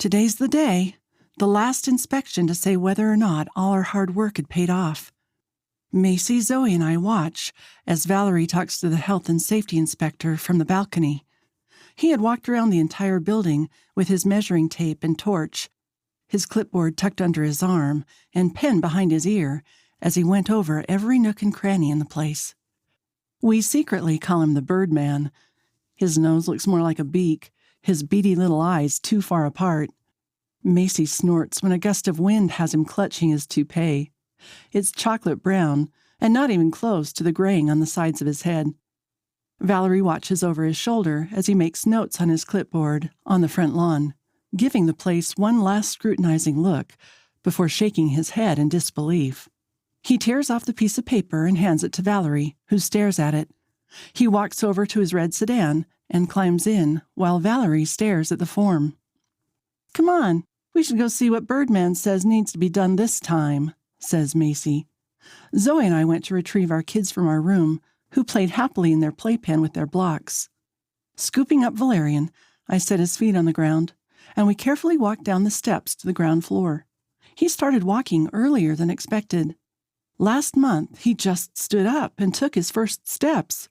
Today's the day, the last inspection to say whether or not all our hard work had paid off. Macy, Zoe, and I watch as Valerie talks to the health and safety inspector from the balcony. He had walked around the entire building with his measuring tape and torch, his clipboard tucked under his arm and pen behind his ear as he went over every nook and cranny in the place. We secretly call him the Birdman. His nose looks more like a beak, his beady little eyes too far apart. Macy snorts when a gust of wind has him clutching his toupee. It's chocolate brown and not even close to the graying on the sides of his head. Valerie watches over his shoulder as he makes notes on his clipboard on the front lawn, giving the place one last scrutinizing look before shaking his head in disbelief. He tears off the piece of paper and hands it to Valerie, who stares at it. He walks over to his red sedan and climbs in while Valerie stares at the form. "Come on, we should go see what Birdman says needs to be done this time," says Macy. Zoe and I went to retrieve our kids from our room, who played happily in their playpen with their blocks. Scooping up Valerian, I set his feet on the ground, and we carefully walked down the steps to the ground floor. He started walking earlier than expected. Last month, he just stood up and took his first steps.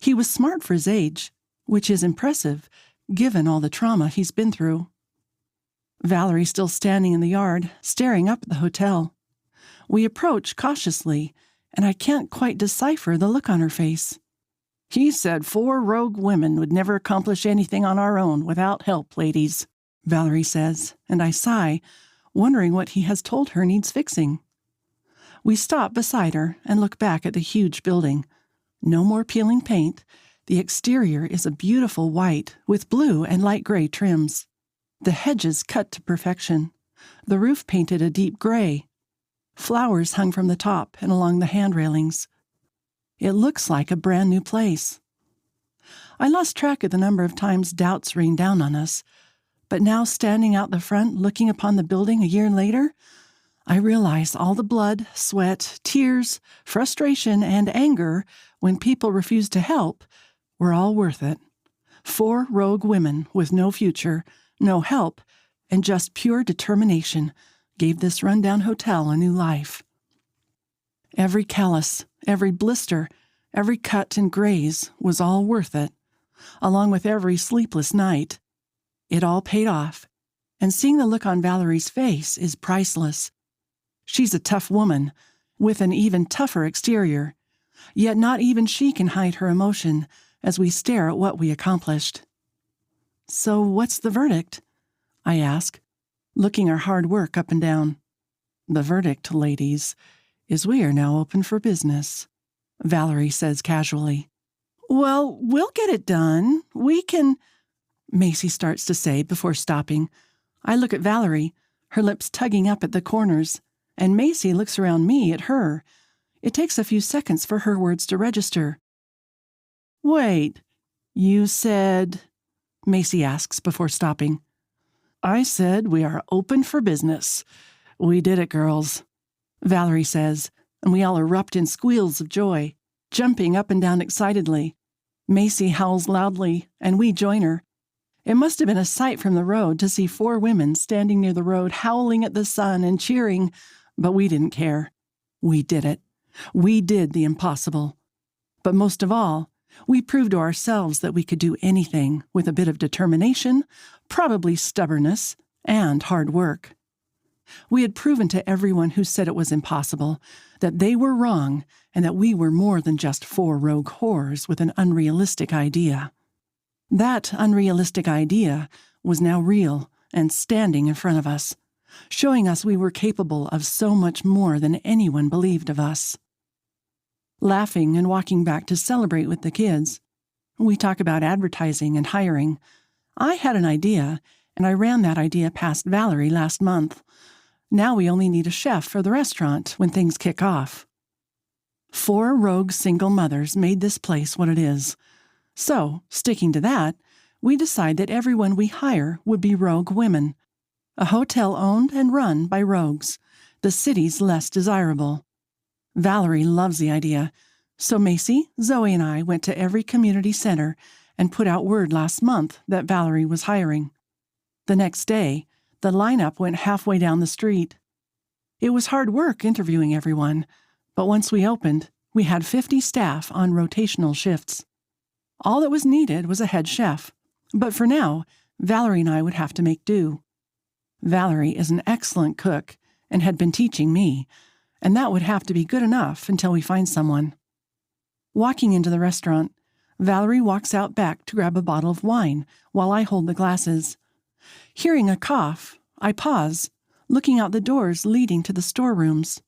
He was smart for his age, which is impressive, given all the trauma he's been through. Valerie's still standing in the yard, staring up at the hotel. We approach cautiously, and I can't quite decipher the look on her face. "He said 4 rogue women would never accomplish anything on our own without help, ladies," Valerie says, and I sigh, wondering what he has told her needs fixing. We stop beside her and look back at the huge building. No more peeling paint. The exterior is a beautiful white with blue and light gray trims. The hedges cut to perfection. The roof painted a deep gray. Flowers hung from the top and along the hand railings. It looks like a brand new place. I lost track of the number of times doubts rained down on us, but now standing out the front looking upon the building a year later, I realize all the blood, sweat, tears, frustration, and anger when people refused to help were all worth it. 4 rogue women with no future, no help, and just pure determination gave this rundown hotel a new life. Every callus, every blister, every cut and graze was all worth it, along with every sleepless night. It all paid off, and seeing the look on Valerie's face is priceless. She's a tough woman, with an even tougher exterior, yet not even she can hide her emotion as we stare at what we accomplished. "So what's the verdict?" I ask, looking our hard work up and down. "The verdict, ladies, is we are now open for business," Valerie says casually. "Well, we'll get it done. We can—" Macy starts to say before stopping. I look at Valerie, her lips tugging up at the corners, and Macy looks around me at her. It takes a few seconds for her words to register. "Wait, you said—" Macy asks before stopping. "I said we are open for business. We did it, girls," Valerie says, and we all erupt in squeals of joy, jumping up and down excitedly. Macy howls loudly, and we join her. It must have been a sight from the road to see 4 women standing near the road howling at the sun and cheering, but we didn't care. We did it. We did the impossible. But most of all, we proved to ourselves that we could do anything with a bit of determination, probably stubbornness, and hard work. We had proven to everyone who said it was impossible that they were wrong and that we were more than just 4 rogue whores with an unrealistic idea. That unrealistic idea was now real and standing in front of us, showing us we were capable of so much more than anyone believed of us. Laughing and walking back to celebrate with the kids, we talk about advertising and hiring. I had an idea, and I ran that idea past Valerie last month. Now we only need a chef for the restaurant when things kick off. 4 rogue single mothers made this place what it is. So, sticking to that, we decide that everyone we hire would be rogue women. A hotel owned and run by rogues, the city's less desirable. Valerie loves the idea, so Macy, Zoe, and I went to every community center and put out word last month that Valerie was hiring. The next day, The lineup went halfway down the street. It was hard work interviewing everyone, but once we opened, we had 50 staff on rotational shifts. All that was needed was a head chef, but for now, Valerie and I would have to make do. Valerie is an excellent cook and had been teaching me, and that would have to be good enough until we find someone. Walking into the restaurant, Valerie walks out back to grab a bottle of wine while I hold the glasses. Hearing a cough, I pause, looking out the doors leading to the storerooms.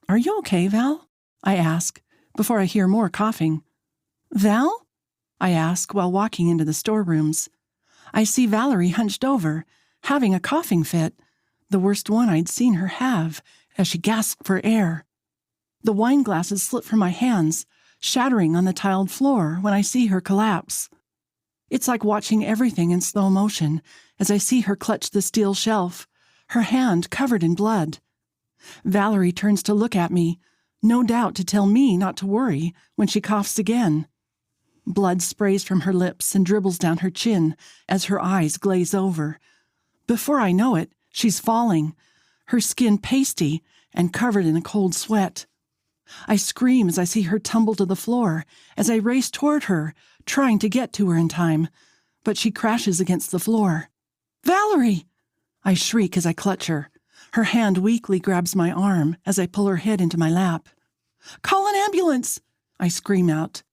"Are you okay, Val?" I ask, before I hear more coughing. "Val?" I ask while walking into the storerooms. I see Valerie hunched over, having a coughing fit, the worst one I'd seen her have, as she gasped for air. The wine glasses slip from my hands, shattering on the tiled floor when I see her collapse. It's like watching everything in slow motion as I see her clutch the steel shelf, her hand covered in blood. Valerie turns to look at me, no doubt to tell me not to worry when she coughs again. Blood sprays from her lips and dribbles down her chin as her eyes glaze over. Before I know it, she's falling, her skin pasty and covered in a cold sweat. I scream as I see her tumble to the floor as I race toward her, trying to get to her in time, but she crashes against the floor. "Valerie!" I shriek as I clutch her. Her hand weakly grabs my arm as I pull her head into my lap. "Call an ambulance!" I scream out.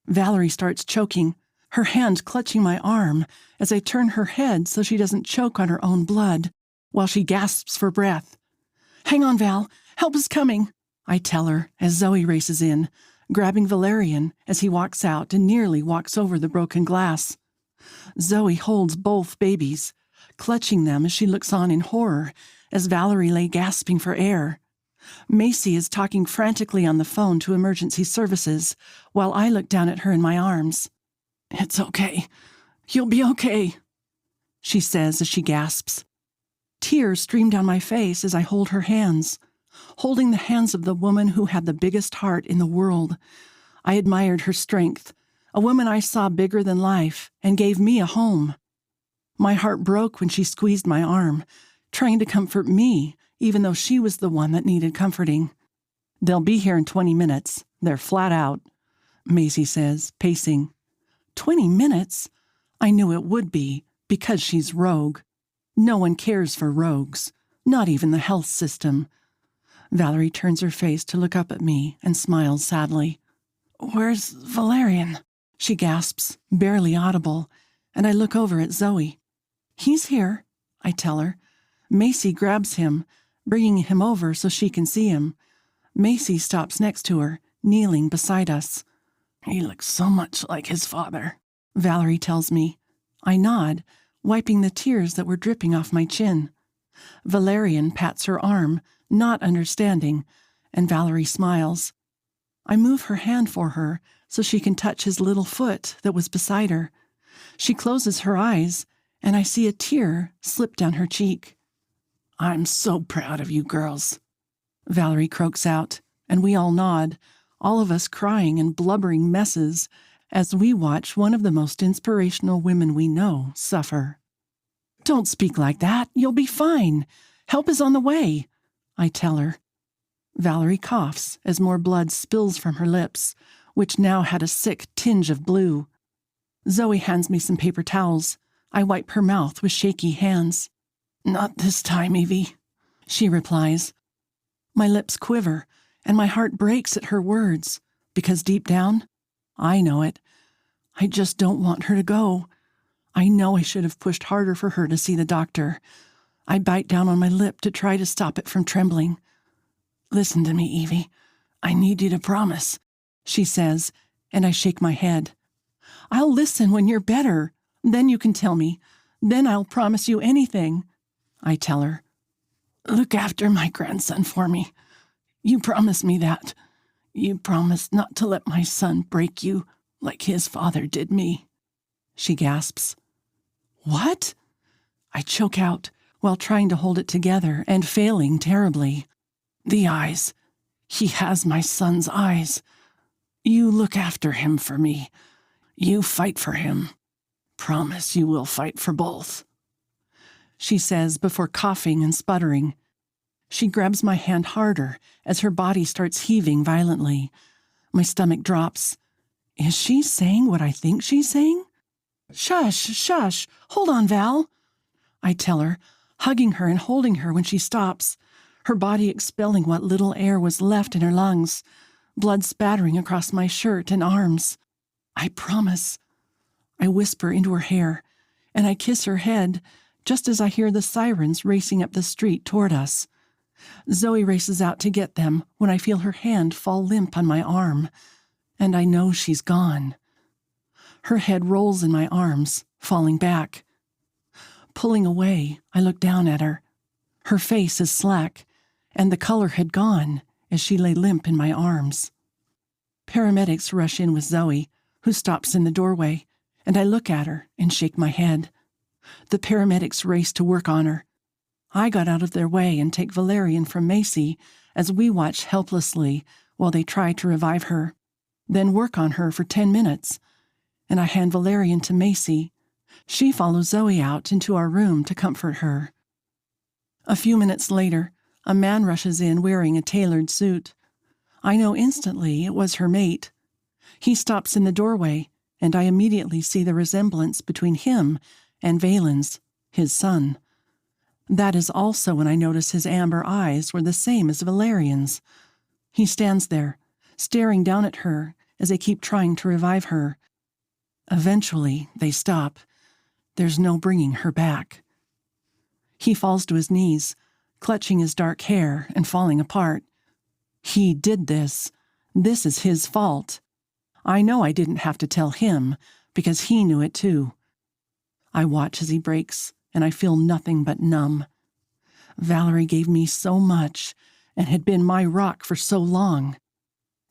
Valerie starts choking, her hand clutching my arm as I turn her head so she doesn't choke on her own blood, while she gasps for breath. "Hang on, Val. Help is coming," I tell her as Zoe races in, grabbing Valerian as he walks out and nearly walks over the broken glass. Zoe holds both babies, clutching them as she looks on in horror as Valerie lay gasping for air. Macy is talking frantically on the phone to emergency services while I look down at her in my arms. "It's okay. You'll be okay," she says as she gasps. Tears stream down my face as I hold her hands, holding the hands of the woman who had the biggest heart in the world. I admired her strength, a woman I saw bigger than life and gave me a home. My heart broke when she squeezed my arm, trying to comfort me, even though she was the one that needed comforting. "They'll be here in 20 minutes. They're flat out," Macy says, pacing. 20 minutes? I knew it would be, because she's rogue. No one cares for rogues, not even the health system. Valerie turns her face to look up at me and smiles sadly. "Where's Valerian?" she gasps, barely audible, and I look over at Zoe. "He's here," I tell her. Macy grabs him, bringing him over so she can see him. Macy stops next to her, kneeling beside us. "He looks so much like his father," Valerie tells me. I nod, wiping the tears that were dripping off my chin. Valerian pats her arm, not understanding, and Valerie smiles. I move her hand for her so she can touch his little foot that was beside her. She closes her eyes, and I see a tear slip down her cheek. "I'm so proud of you girls," Valerie croaks out, and we all nod, all of us crying and blubbering messes as we watch one of the most inspirational women we know suffer. "Don't speak like that. You'll be fine. Help is on the way," I tell her. Valerie coughs as more blood spills from her lips, which now had a sick tinge of blue. Zoe hands me some paper towels. I wipe her mouth with shaky hands. "Not this time, Evie," she replies. My lips quiver, and my heart breaks at her words, because deep down, I know it. I just don't want her to go. I know I should have pushed harder for her to see the doctor. I bite down on my lip to try to stop it from trembling. "Listen to me, Evie. I need you to promise," she says, and I shake my head. "I'll listen when you're better. Then you can tell me. Then I'll promise you anything," I tell her. "Look after my grandson for me. You promised me that. You promised not to let my son break you like his father did me," she gasps. "What?" I choke out while trying to hold it together and failing terribly. "The eyes. He has my son's eyes. You look after him for me. You fight for him. Promise you will fight for both." she says before coughing and sputtering. She grabs my hand harder as her body starts heaving violently. My stomach drops. Is she saying what I think she's saying? Shush, shush, hold on, Val, I tell her, hugging her and holding her when she stops, her body expelling what little air was left in her lungs, blood spattering across my shirt and arms. I promise. I whisper into her hair, and I kiss her head just as I hear the sirens racing up the street toward us. Zoe races out to get them when I feel her hand fall limp on my arm, and I know she's gone. Her head rolls in my arms, falling back. Pulling away, I look down at her. Her face is slack, and the color had gone as she lay limp in my arms. Paramedics rush in with Zoe, who stops in the doorway, and I look at her and shake my head. The paramedics race to work on her. I got out of their way and take Valerian from Macy as we watch helplessly while they try to revive her, then work on her for 10 minutes, and I hand Valerian to Macy. She follows Zoe out into our room to comfort her. A few minutes later, a man rushes in wearing a tailored suit. I know instantly it was her mate. He stops in the doorway, and I immediately see the resemblance between him and Valens, his son. That is also when I notice his amber eyes were the same as Valerian's. He stands there, staring down at her as they keep trying to revive her. Eventually, they stop. There's no bringing her back. He falls to his knees, clutching his dark hair and falling apart. He did this. This is his fault. I know I didn't have to tell him, because he knew it too. I watch as he breaks, and I feel nothing but numb. Valerie gave me so much, and had been my rock for so long.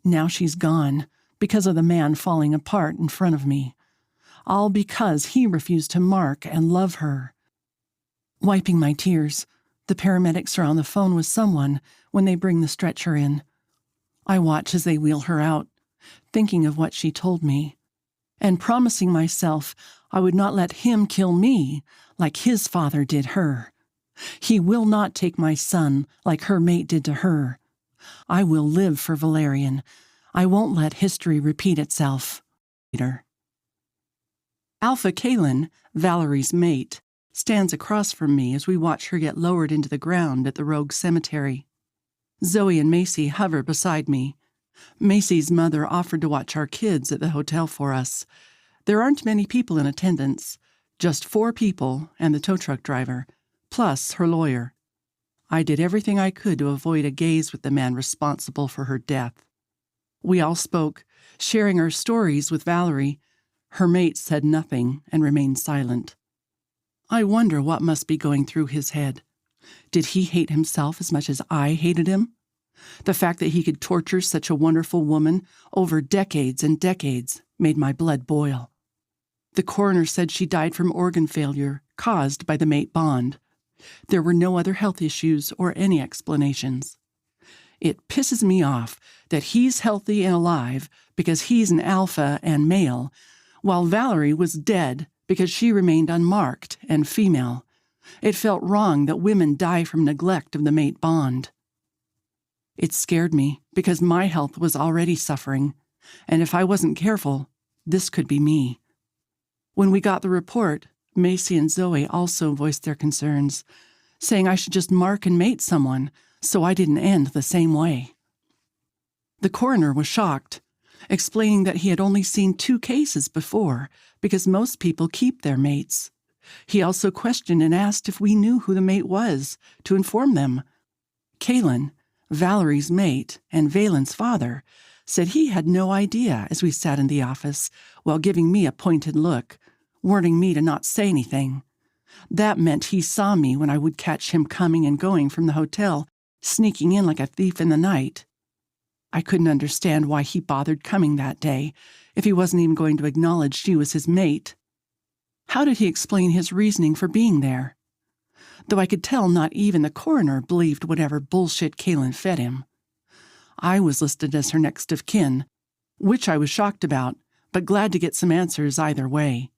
Now she's gone, because of the man falling apart in front of me. All because he refused to mark and love her. Wiping my tears, the paramedics are on the phone with someone when they bring the stretcher in. I watch as they wheel her out, thinking of what she told me, and promising myself I would not let him kill me like his father did her. He will not take my son like her mate did to her. I will live for Valerian. I won't let history repeat itself. Alpha Kalin, Valerie's mate, stands across from me as we watch her get lowered into the ground at the rogue cemetery. Zoe and Macy hover beside me. Macy's mother offered to watch our kids at the hotel for us. There aren't many people in attendance, just 4 people and the tow truck driver, plus her lawyer. I did everything I could to avoid a gaze with the man responsible for her death. We all spoke, sharing our stories with Valerie. Her mate said nothing and remained silent. I wonder what must be going through his head. Did he hate himself as much as I hated him? The fact that he could torture such a wonderful woman over decades and decades made my blood boil. The coroner said she died from organ failure caused by the mate bond. There were no other health issues or any explanations. It pisses me off that he's healthy and alive because he's an alpha and male, while Valerie was dead because she remained unmarked and female. It felt wrong that women die from neglect of the mate bond. It scared me because my health was already suffering, and if I wasn't careful, this could be me. When we got the report, Macy and Zoe also voiced their concerns, saying I should just mark and mate someone so I didn't end the same way. The coroner was shocked, explaining that he had only seen 2 cases before because most people keep their mates. He also questioned and asked if we knew who the mate was to inform them. Kalin, Valerie's mate and Valen's father, said he had no idea as we sat in the office while giving me a pointed look, warning me to not say anything. That meant he saw me when I would catch him coming and going from the hotel, sneaking in like a thief in the night. I couldn't understand why he bothered coming that day if he wasn't even going to acknowledge she was his mate. How did he explain his reasoning for being there? Though I could tell not even the coroner believed whatever bullshit Kalin fed him. I was listed as her next of kin, which I was shocked about, but glad to get some answers either way.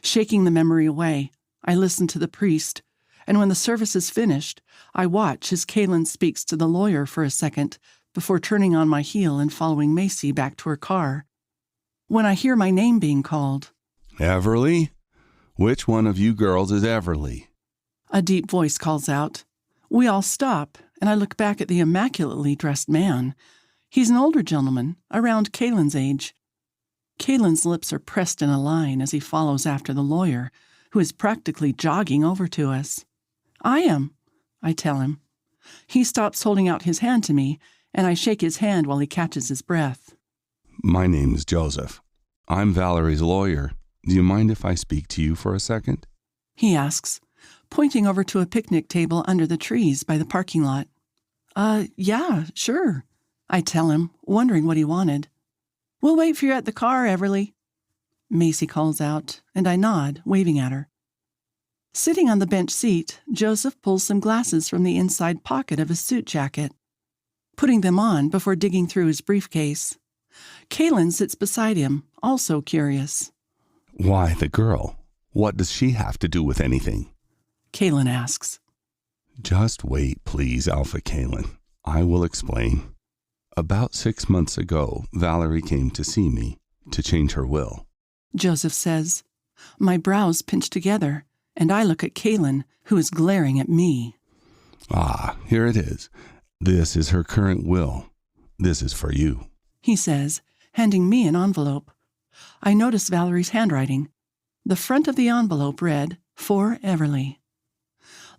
Shaking the memory away, I listened to the priest, and when the service is finished, I watch as Kaylin speaks to the lawyer for a second before turning on my heel and following Macy back to her car. When I hear my name being called, "Everly? Which one of you girls is Everly?" a deep voice calls out. We all stop, and I look back at the immaculately dressed man. He's an older gentleman, around Kaylin's age. Kaylin's lips are pressed in a line as he follows after the lawyer, who is practically jogging over to us. I am, I tell him. He stops holding out his hand to me, and I shake his hand while he catches his breath. "My name's Joseph. I'm Valerie's lawyer. Do you mind if I speak to you for a second?" He asks, pointing over to a picnic table under the trees by the parking lot. Yeah, sure, I tell him, wondering what he wanted. We'll wait for you at the car, Everly. Macy calls out, and I nod, waving at her. Sitting on the bench seat, Joseph pulls some glasses from the inside pocket of his suit jacket, putting them on before digging through his briefcase. Kaylin sits beside him, also curious. "Why the girl? What does she have to do with anything?" Kaylin asks. "Just wait, please, Alpha Kaylin. I will explain. About 6 months ago, Valerie came to see me to change her will," Joseph says. My brows pinch together, and I look at Kaylin, who is glaring at me. Here it is. This is her current will. This is for you," he says, handing me an envelope. I notice Valerie's handwriting. The front of the envelope read, "For Everly."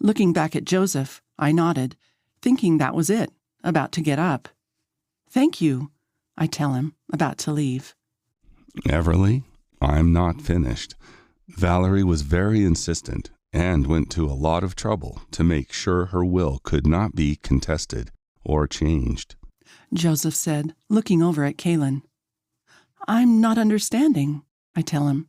Looking back at Joseph, I nodded, thinking that was it, about to get up. "Thank you," I tell him, about to leave. "Everly, I'm not finished. Valerie was very insistent and went to a lot of trouble to make sure her will could not be contested or changed," Joseph said, looking over at Kaylin. "I'm not understanding," I tell him.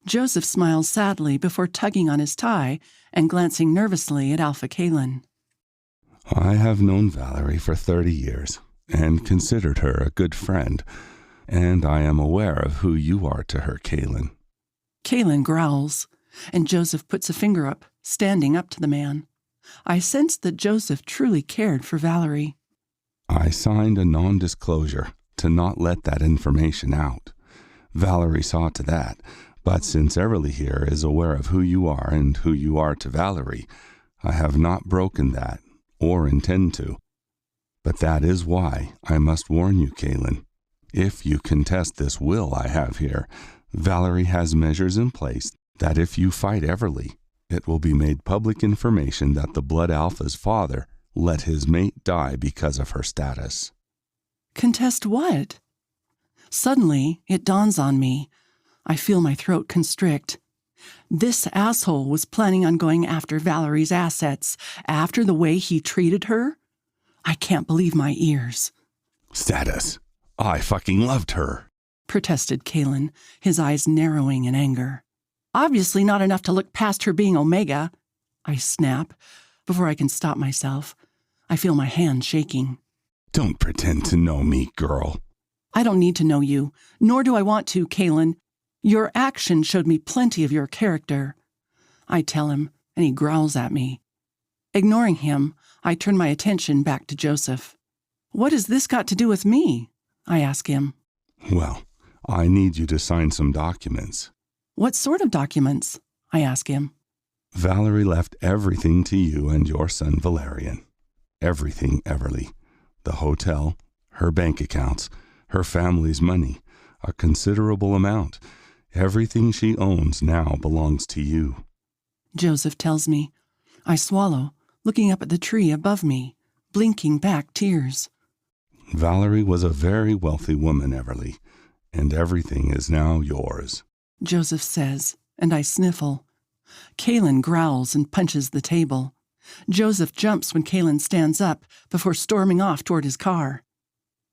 Joseph smiles sadly before tugging on his tie and glancing nervously at Alpha Kaylin. "I have known Valerie for 30 years and considered her a good friend, and I am aware of who you are to her, Kaylin." Kaylin growls, and Joseph puts a finger up, standing up to the man. I sensed that Joseph truly cared for Valerie. "I signed a non-disclosure to not let that information out. Valerie saw to that, but since Everly here is aware of who you are and who you are to Valerie, I have not broken that, or intend to. But that is why I must warn you, Kaylin. If you contest this will I have here, Valerie has measures in place that if you fight Everly, it will be made public information that the Blood Alpha's father let his mate die because of her status." Contest what? Suddenly, it dawns on me. I feel my throat constrict. This asshole was planning on going after Valerie's assets after the way he treated her? I can't believe my ears. "Status? I fucking loved her," protested Kaylin, his eyes narrowing in anger. "Obviously not enough to look past her being Omega," I snap, before I can stop myself. I feel my hand shaking. "Don't pretend to know me, girl." "I don't need to know you, nor do I want to, Kaylin. Your action showed me plenty of your character," I tell him, and he growls at me. Ignoring him, I turn my attention back to Joseph. "What has this got to do with me?" I ask him. "Well, I need you to sign some documents." "What sort of documents?" I ask him. "Valerie left everything to you and your son Valerian. Everything, Everly. The hotel, her bank accounts, her family's money, a considerable amount. Everything she owns now belongs to you," Joseph tells me. I swallow, looking up at the tree above me, blinking back tears. "Valerie was a very wealthy woman, Everly, and everything is now yours," Joseph says, and I sniffle. Kaylin growls and punches the table. Joseph jumps when Kaylin stands up before storming off toward his car.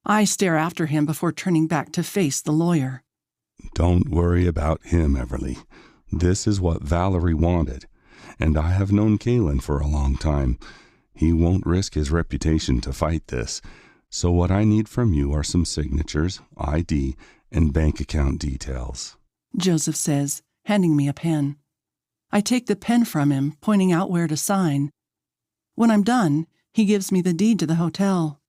I stare after him before turning back to face the lawyer. "Don't worry about him, Everly. This is what Valerie wanted, and I have known Kaylin for a long time. He won't risk his reputation to fight this, so what I need from you are some signatures, ID, and bank account details," Joseph says, handing me a pen. I take the pen from him, pointing out where to sign. When I'm done, he gives me the deed to the hotel.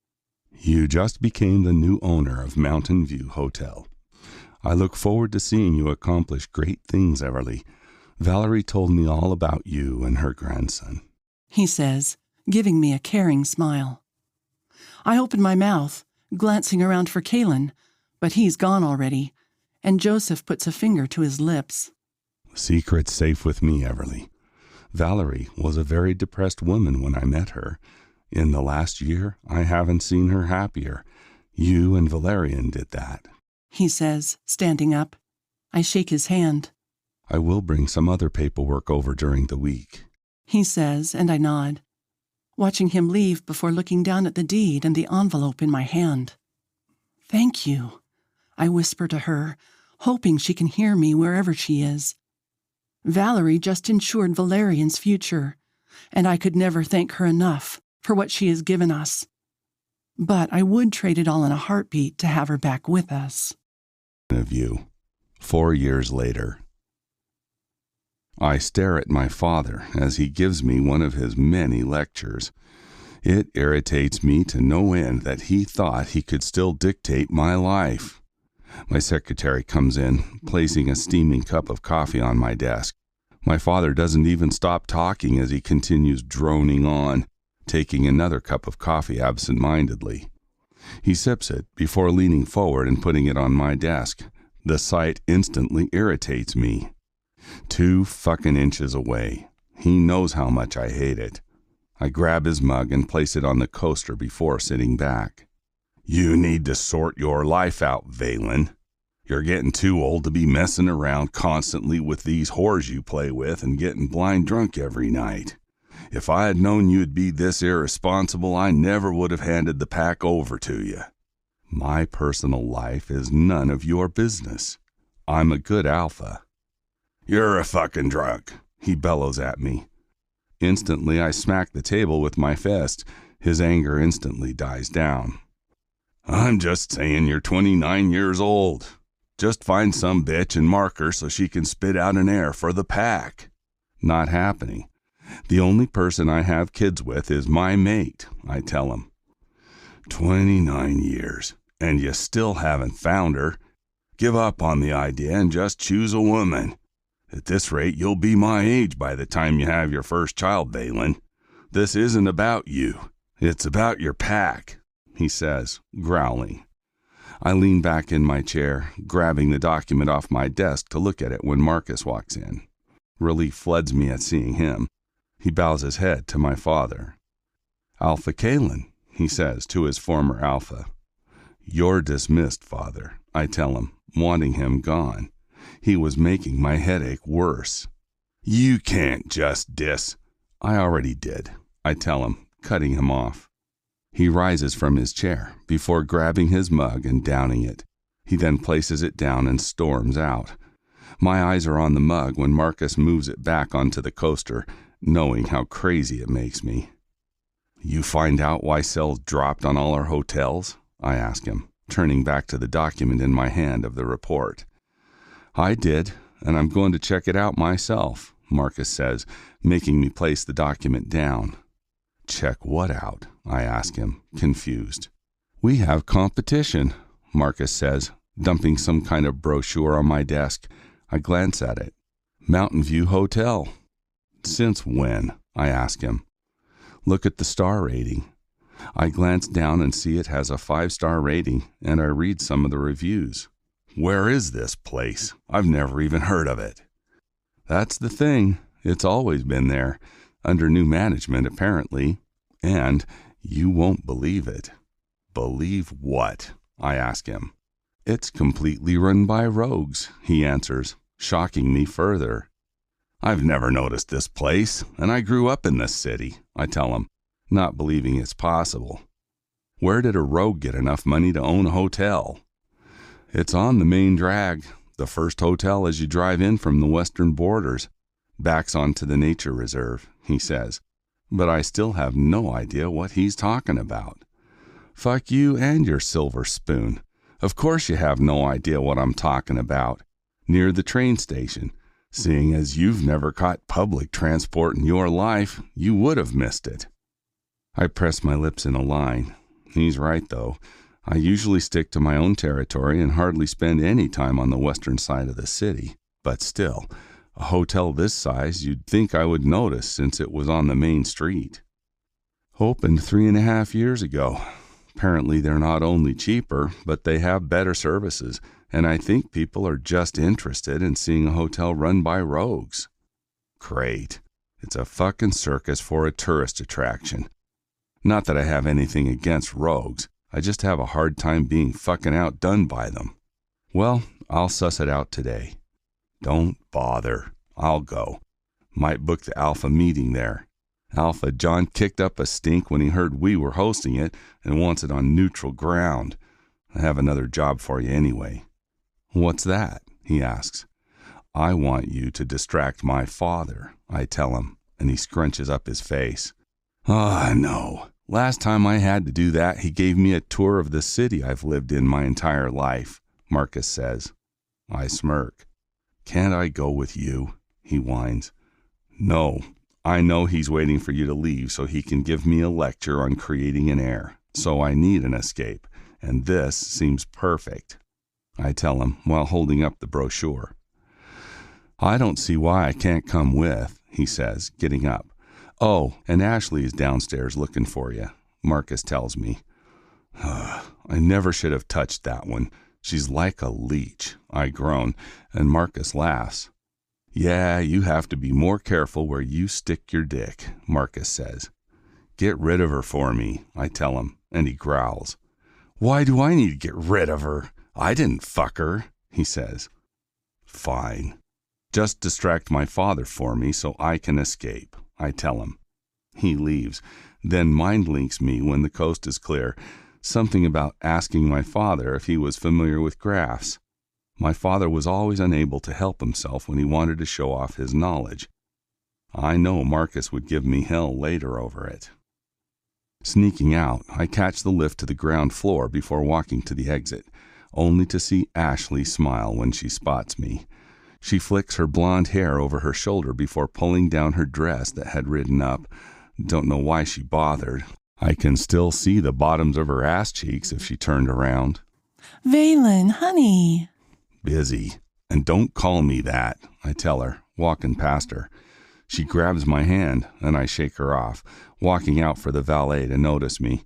You just became the new owner of Mountain View Hotel. I look forward to seeing you accomplish great things, Everly. Valerie told me all about you and her grandson, he says, giving me a caring smile. I open my mouth, glancing around for Kalen, but he's gone already, and Joseph puts a finger to his lips. Secret's safe with me, Everly. Valerie was a very depressed woman when I met her. In the last year, I haven't seen her happier. You and Valerian did that, he says, standing up. I shake his hand. I will bring some other paperwork over during the week, he says, and I nod, watching him leave before looking down at the deed and the envelope in my hand. Thank you, I whisper to her, hoping she can hear me wherever she is. Valerie just ensured Valerian's future, and I could never thank her enough for what she has given us. But I would trade it all in a heartbeat to have her back with us. Of you, 4 years later. I stare at my father as he gives me one of his many lectures. It irritates me to no end that he thought he could still dictate my life. My secretary comes in, placing a steaming cup of coffee on my desk. My father doesn't even stop talking as he continues droning on, taking another cup of coffee absent-mindedly. He sips it before leaning forward and putting it on my desk. The sight instantly irritates me. 2 fucking inches away. He knows how much I hate it. I grab his mug and place it on the coaster before sitting back. You need to sort your life out, Valen. You're getting too old to be messing around constantly with these whores you play with and getting blind drunk every night. If I had known you'd be this irresponsible, I never would have handed the pack over to you. My personal life is none of your business. I'm a good alpha. You're a fucking drunk, he bellows at me. Instantly, I smack the table with my fist. His anger instantly dies down. I'm just saying you're 29 years old. Just find some bitch and mark her so she can spit out an heir for the pack. Not happening. The only person I have kids with is my mate, I tell him. 29 years, and you still haven't found her. Give up on the idea and just choose a woman. At this rate, you'll be my age by the time you have your first child, Valen. This isn't about you. It's about your pack, he says, growling. I lean back in my chair, grabbing the document off my desk to look at it when Marcus walks in. Relief floods me at seeing him. He bows his head to my father. Alpha Kalen, he says to his former alpha. You're dismissed, father, I tell him, wanting him gone. He was making my headache worse. You can't just I already did, I tell him, cutting him off. He rises from his chair before grabbing his mug and downing it. He then places it down and storms out. My eyes are on the mug when Marcus moves it back onto the coaster, knowing how crazy it makes me. You find out why sales dropped on all our hotels? I ask him, turning back to the document in my hand of the report. I did, and I'm going to check it out myself, Marcus says, making me place the document down. Check what out? I ask him, confused. We have competition, Marcus says, dumping some kind of brochure on my desk. I glance at it. Mountain View Hotel. Since when? I ask him. Look at the star rating. I glance down and see it has a 5-star rating, and I read some of the reviews. Where is this place? I've never even heard of it. That's the thing. It's always been there, under new management apparently, and you won't believe it. Believe what? I ask him. It's completely run by rogues, he answers, shocking me further. I've never noticed this place, and I grew up in this city, I tell him, not believing it's possible. Where did a rogue get enough money to own a hotel? It's on the main drag, the first hotel as you drive in from the western borders. Backs onto the nature reserve, he says, but I still have no idea what he's talking about. Fuck you and your silver spoon. Of course you have no idea what I'm talking about. Near the train station. Seeing as you've never caught public transport in your life, you would have missed it. I press my lips in a line. He's right, though. I usually stick to my own territory and hardly spend any time on the western side of the city. But still, a hotel this size you'd think I would notice since it was on the main street. Opened 3.5 years ago. Apparently they're not only cheaper, but they have better services, and I think people are just interested in seeing a hotel run by rogues. Great. It's a fucking circus for a tourist attraction. Not that I have anything against rogues, I just have a hard time being fucking outdone by them. Well, I'll suss it out today. Don't bother. I'll go. Might book the Alpha meeting there. Alpha John kicked up a stink when he heard we were hosting it and wants it on neutral ground. I have another job for you anyway. What's that? He asks. I want you to distract my father, I tell him, and he scrunches up his face. No. Last time I had to do that, he gave me a tour of the city I've lived in my entire life, Marcus says. I smirk. Can't I go with you? He whines. No. I know he's waiting for you to leave so he can give me a lecture on creating an heir. So I need an escape, and this seems perfect, I tell him while holding up the brochure. I don't see why I can't come with, he says, getting up. Oh, and Ashley is downstairs looking for you, Marcus tells me. I never should have touched that one. She's like a leech, I groan, and Marcus laughs. Yeah, you have to be more careful where you stick your dick, Marcus says. Get rid of her for me, I tell him, and he growls. Why do I need to get rid of her? I didn't fuck her, he says. Fine. Just distract my father for me so I can escape, I tell him. He leaves, then mind links me when the coast is clear, something about asking my father if he was familiar with graphs. My father was always unable to help himself when he wanted to show off his knowledge. I know Marcus would give me hell later over it. Sneaking out, I catch the lift to the ground floor before walking to the exit, only to see Ashley smile when she spots me. She flicks her blonde hair over her shoulder before pulling down her dress that had ridden up. Don't know why she bothered. I can still see the bottoms of her ass cheeks if she turned around. Valen, honey. Busy. And don't call me that, I tell her, walking past her. She grabs my hand, and I shake her off, walking out for the valet to notice me.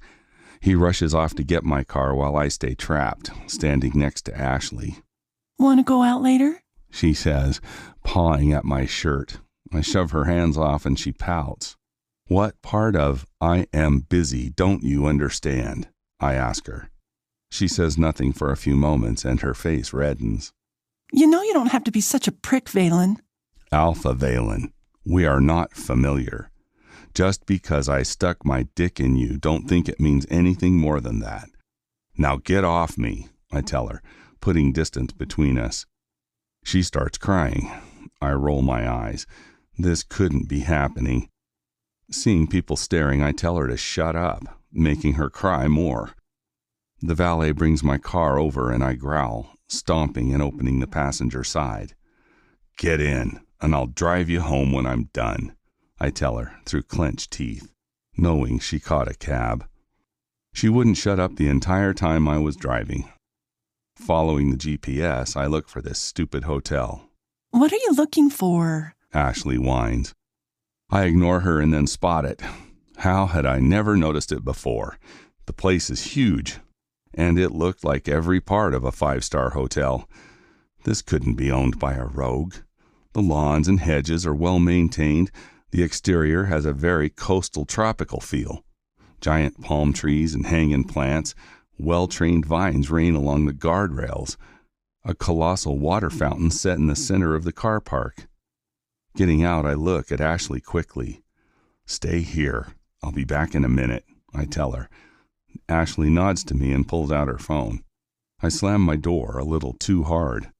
He rushes off to get my car while I stay trapped, standing next to Ashley. Want to go out later? She says, pawing at my shirt. I shove her hands off and she pouts. What part of I am busy don't you understand? I ask her. She says nothing for a few moments and her face reddens. You know you don't have to be such a prick, Valen. Alphanovel, we are not familiar. Just because I stuck my dick in you, don't think it means anything more than that. Now get off me, I tell her, putting distance between us. She starts crying. I roll my eyes. This couldn't be happening. Seeing people staring, I tell her to shut up, making her cry more. The valet brings my car over and I growl, stomping and opening the passenger side. Get in, and I'll drive you home when I'm done, I tell her through clenched teeth, knowing she caught a cab. She wouldn't shut up the entire time I was driving. Following the GPS, I look for this stupid hotel. What are you looking for? Ashley whines. I ignore her and then spot it. How had I never noticed it before? The place is huge, and it looked like every part of a 5-star hotel. This couldn't be owned by a rogue. The lawns and hedges are well maintained. The exterior has a very coastal tropical feel. Giant palm trees and hanging plants, well-trained vines rein along the guardrails. A colossal water fountain set in the center of the car park. Getting out, I look at Ashley quickly. Stay here. I'll be back in a minute, I tell her. Ashley nods to me and pulls out her phone. I slam my door a little too hard.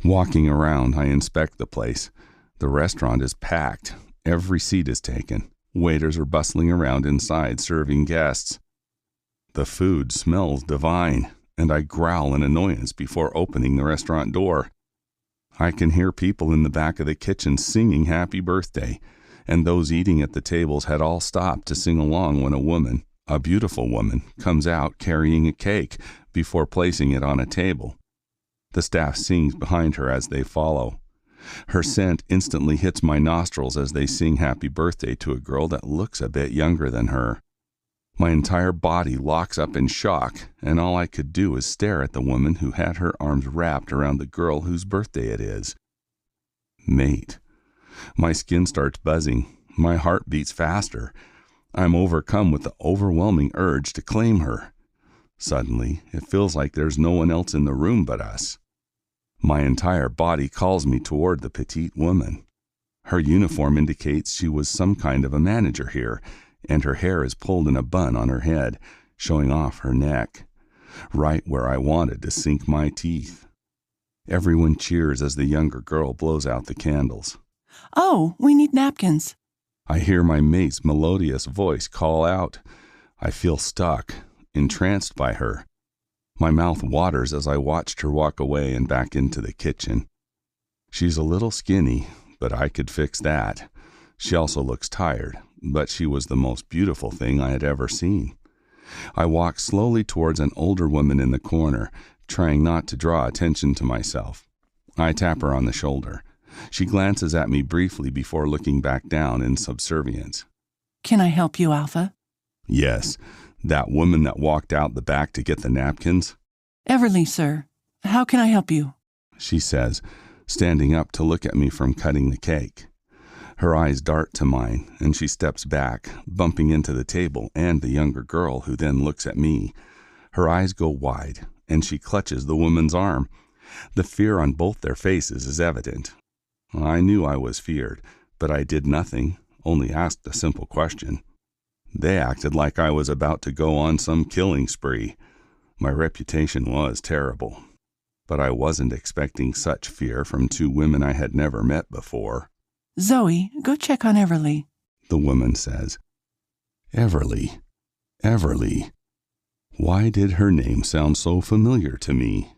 Walking around, I inspect the place. The restaurant is packed. Every seat is taken. Waiters are bustling around inside serving guests. The food smells divine, and I growl in annoyance before opening the restaurant door. I can hear people in the back of the kitchen singing happy birthday, and those eating at the tables had all stopped to sing along when a woman, a beautiful woman, comes out carrying a cake before placing it on a table. The staff sings behind her as they follow. Her scent instantly hits my nostrils as they sing happy birthday to a girl that looks a bit younger than her. My entire body locks up in shock, and all I could do is stare at the woman who had her arms wrapped around the girl whose birthday it is. Mate. My skin starts buzzing. My heart beats faster. I'm overcome with the overwhelming urge to claim her. Suddenly, it feels like there's no one else in the room but us. My entire body calls me toward the petite woman. Her uniform indicates she was some kind of a manager here, and her hair is pulled in a bun on her head, showing off her neck, right where I wanted to sink my teeth. Everyone cheers as the younger girl blows out the candles. Oh, we need napkins. I hear my mate's melodious voice call out. I feel stuck, entranced by her. My mouth waters as I watched her walk away and back into the kitchen. She's a little skinny, but I could fix that. She also looks tired, but she was the most beautiful thing I had ever seen. I walk slowly towards an older woman in the corner, trying not to draw attention to myself. I tap her on the shoulder. She glances at me briefly before looking back down in subservience. Can I help you, Alpha? Yes, that woman that walked out the back to get the napkins? Everly, sir. How can I help you? She says, standing up to look at me from cutting the cake. Her eyes dart to mine, and she steps back, bumping into the table and the younger girl, who then looks at me. Her eyes go wide, and she clutches the woman's arm. The fear on both their faces is evident. I knew I was feared, but I did nothing, only asked a simple question. They acted like I was about to go on some killing spree. My reputation was terrible, but I wasn't expecting such fear from two women I had never met before. Zoe, go check on Everly, the woman says. Everly. Everly. Why did her name sound so familiar to me?